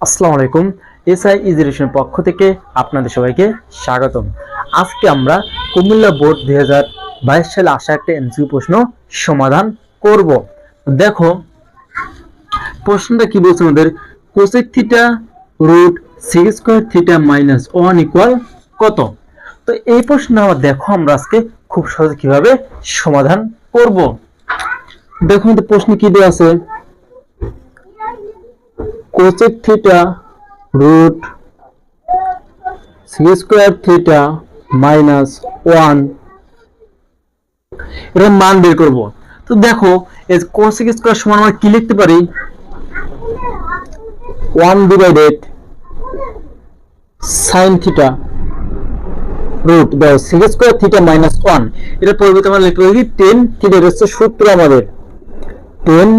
আসসালামু আলাইকুম। এসআই এডুকেশনের পক্ষ থেকে আপনাদের সবাইকে স্বাগতম। আজকে আমরা কুমিল্লা বোর্ড 2022 সালে আসা একটা এমসিকিউ প্রশ্ন সমাধান করব। দেখো প্রশ্নটা কি বলছে আমাদের, cosec theta root sec square theta minus 1 equal কত। তো এই প্রশ্ন দেখো আমরা আজকে খুব সহজে কিভাবে সমাধান করব। দেখো আমাদের প্রশ্ন কি দেওয়া আছে, cosec theta root sec square theta minus 1 এর মান বের করব। তো দেখো এই কোসেক স্কয়ার সমান আমরা কি লিখতে পারি, 1 ডিভাইডেড sin থিটা রুট দাও সিক স্কয়ার থিটা মাইনাস 1 এর পরিবর্তে আমরা লিখতে পারি 10 থিটা। এর হচ্ছে সূত্র আমাদের 10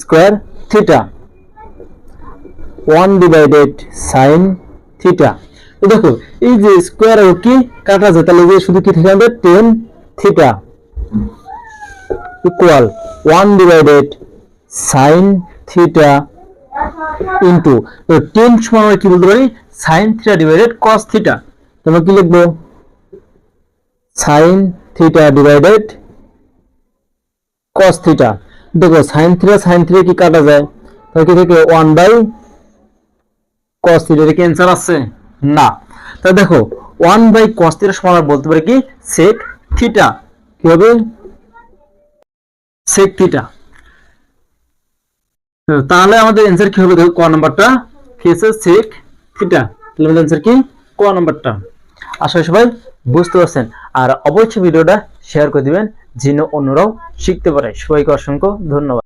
square theta 1 divided sin theta. তো দেখো এই যে স্কয়ার আর কি কাটা যায়, তাহলে যে শুধু কি থাকে আমাদের 10 theta equal 1 divided sin theta into 10 সমান আমরা কি বলতে পারি sin theta divided cos theta. তোমরা কি লিখবো, sin theta divided cos theta. দেখো sin থিটা কি কাটা যায়, তাহলে কি থাকে 1 বাই cos থিটা। এর কি आंसर আছে না। তাহলে দেখো 1 বাই cos থিটা সমান আমরা বলতে পারি কি sec থিটা। কি হবে sec থিটা। তাহলে আমাদের आंसर কি হবে, দেখো ক নাম্বারটা কি আছে sec থিটা। তাহলে আমাদের आंसर কি ক নাম্বারটা। আশা করি সবাই বুঝতে পারছেন। আর অবশ্যই ভিডিওটা শেয়ার করে দিবেন যেন অন্যরাও শিখতে পারে। সবাইকে অসংখ্য ধন্যবাদ।